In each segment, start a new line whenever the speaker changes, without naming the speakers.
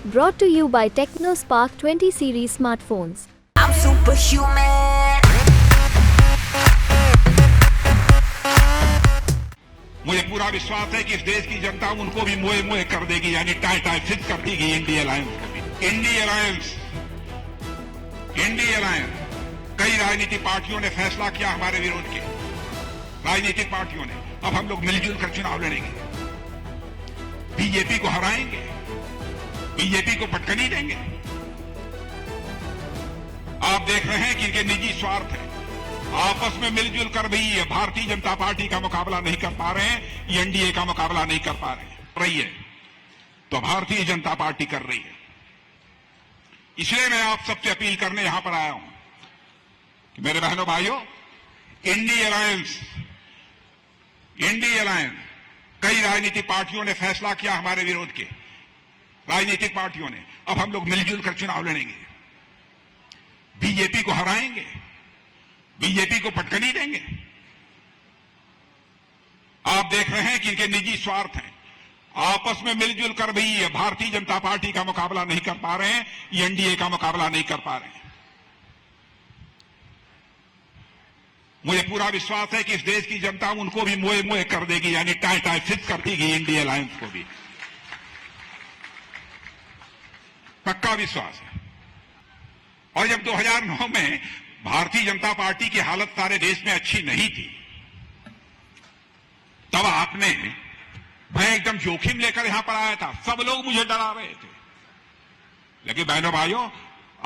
Brought to you by TechnoSpark 20 series smartphones.
I'm superhuman.
मुझे पूरा विश्वास है कि इस देश की जनता उनको भी मोए मोए कर देगी, यानी टाई टाई फिट कर देगी इंडिया अलायंस को भी। इंडिया अलायंस कई राजनीतिक पार्टियों ने फैसला किया हमारे विरोध के, राजनीतिक पार्टियों ने। अब हम लोग मिलजुल कर चुनाव लड़ेंगे, बीजेपी को हराएंगे, बीजेपी को पटकनी देंगे। आप देख रहे हैं कि इनके निजी स्वार्थ है, आपस में मिलजुल कर भी ये भारतीय जनता पार्टी का मुकाबला नहीं कर पा रहे हैं, ये एनडीए का मुकाबला नहीं कर पा रही है तो भारतीय जनता पार्टी कर रही है। इसलिए मैं आप सबसे अपील करने यहां पर आया हूं कि मेरे बहनों भाइयों, इंडिया अलायंस कई राजनीतिक पार्टियों ने फैसला किया हमारे विरोध के, राजनीतिक पार्टियों ने। अब हम लोग मिलजुल कर चुनाव लड़ेंगे, बीजेपी को हराएंगे, बीजेपी को पटकनी देंगे। आप देख रहे हैं कि इनके निजी स्वार्थ हैं, आपस में मिलजुल कर भी ये भारतीय जनता पार्टी का मुकाबला नहीं कर पा रहे हैं, ये एनडीए का मुकाबला नहीं कर पा रहे हैं। मुझे पूरा विश्वास है कि इस देश की जनता उनको भी मोए मोए कर देगी, यानी टाई टाई फिट कर देगी इंडिया अलायंस को भी। पक्का विश्वास है। और जब 2009 में भारतीय जनता पार्टी की हालत सारे देश में अच्छी नहीं थी, तब आपने, मैं एकदम जोखिम लेकर यहां पर आया था, सब लोग मुझे डरा रहे थे, लेकिन बहनों भाइयों,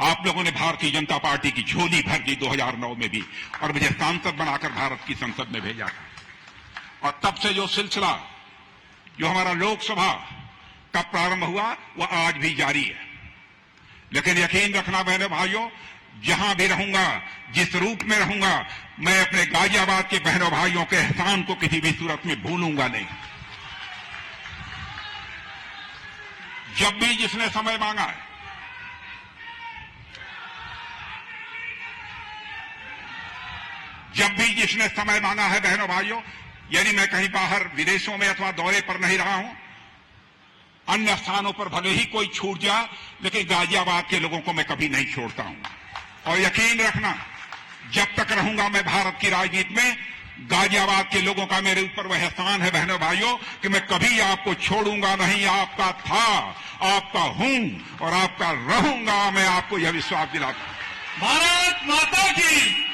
आप लोगों ने भारतीय जनता पार्टी की झोली भर दी 2009 में भी, और मुझे सांसद बनाकर भारत की संसद में भेजा था। और तब से जो सिलसिला, जो हमारा लोकसभा का प्रारंभ हुआ, वह आज भी जारी है। लेकिन यकीन रखना बहनों भाइयों, जहां भी रहूंगा, जिस रूप में रहूंगा, मैं अपने गाजियाबाद के बहनों भाइयों के एहसान को किसी भी सूरत में भूलूंगा नहीं। जब भी जिसने समय मांगा है, जब भी जिसने समय मांगा है बहनों भाइयों, यानी मैं कहीं बाहर विदेशों में अथवा दौरे पर नहीं रहा हूं, अन्य स्थानों पर भले ही कोई छूट जाए, लेकिन गाजियाबाद के लोगों को मैं कभी नहीं छोड़ता हूं। और यकीन रखना, जब तक रहूंगा मैं भारत की राजनीति में, गाजियाबाद के लोगों का मेरे ऊपर वह एहसान है बहनों भाइयों कि मैं कभी आपको छोड़ूंगा नहीं। आपका था, आपका हूं और आपका रहूंगा, मैं आपको यह विश्वास दिलाता हूं।
भारत माता की।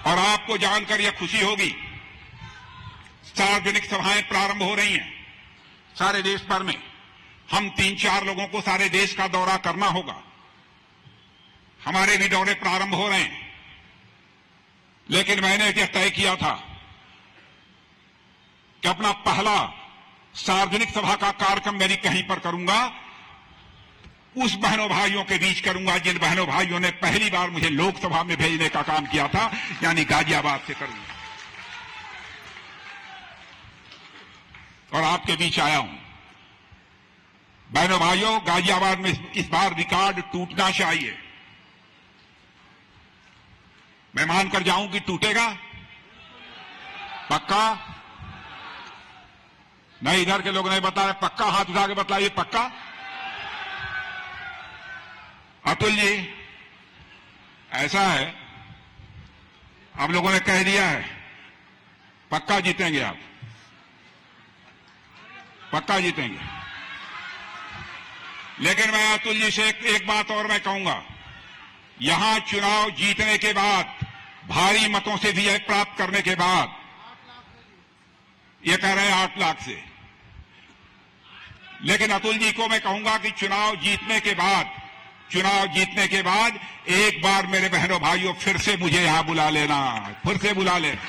और आपको जानकर यह खुशी होगी, सार्वजनिक सभाएं प्रारंभ हो रही हैं सारे देश भर में। हम 3-4 लोगों को सारे देश का दौरा करना होगा, हमारे भी दौरे प्रारंभ हो रहे हैं। लेकिन मैंने यह तय किया था कि अपना पहला सार्वजनिक सभा का कार्यक्रम मेरी कहीं पर करूंगा, उस बहनों भाइयों के बीच करूंगा जिन बहनों भाइयों ने पहली बार मुझे लोकसभा में भेजने का काम किया था, यानी गाजियाबाद से करूंगा। और आपके बीच आया हूं बहनों भाइयों, गाजियाबाद में इस बार रिकॉर्ड टूटना चाहिए। मैं मानकर जाऊं कि टूटेगा, पक्का? नहीं, इधर के लोग नहीं बता रहे, पक्का? हाथ उठा के बतलाइए, पक्का? अतुल जी, ऐसा है, आप लोगों ने कह दिया है, पक्का जीतेंगे आप, पक्का जीतेंगे। लेकिन मैं अतुल जी से एक बात और मैं कहूंगा, यहां चुनाव जीतने के बाद, भारी मतों से विजय प्राप्त करने के बाद, ये कह रहे हैं 8 लाख से, लेकिन अतुल जी को मैं कहूंगा कि चुनाव जीतने के बाद एक बार मेरे बहनों भाइयों फिर से मुझे यहां बुला लेना, फिर से बुला लेना।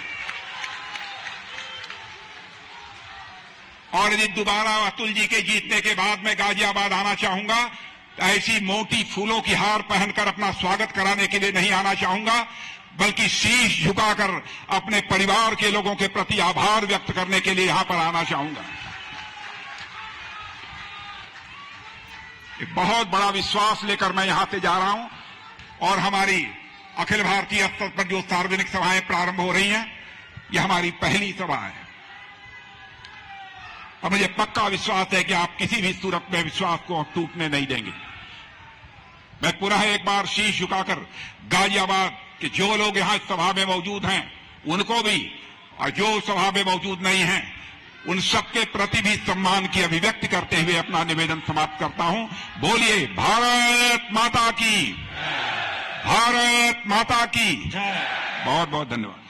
और यदि दोबारा अतुल जी के जीतने के बाद मैं गाजियाबाद आना चाहूंगा, तो ऐसी मोटी फूलों की हार पहनकर अपना स्वागत कराने के लिए नहीं आना चाहूंगा, बल्कि शीश झुकाकर अपने परिवार के लोगों के प्रति आभार व्यक्त करने के लिए यहां पर आना चाहूंगा। एक बहुत बड़ा विश्वास लेकर मैं यहां से जा रहा हूं, और हमारी अखिल भारतीय स्तर पर जो सार्वजनिक सभाएं प्रारंभ हो रही हैं, यह हमारी पहली सभा है और मुझे पक्का विश्वास है कि आप किसी भी सूरत में विश्वास को टूटने नहीं देंगे। मैं पुनः एक बार शीश झुकाकर गाजियाबाद के जो लोग यहां सभा में मौजूद हैं उनको भी और जो सभा में मौजूद नहीं हैं उन सबके प्रति भी सम्मान की अभिव्यक्ति करते हुए अपना निवेदन समाप्त करता हूं। बोलिए भारत माता की, भारत माता की। बहुत बहुत धन्यवाद।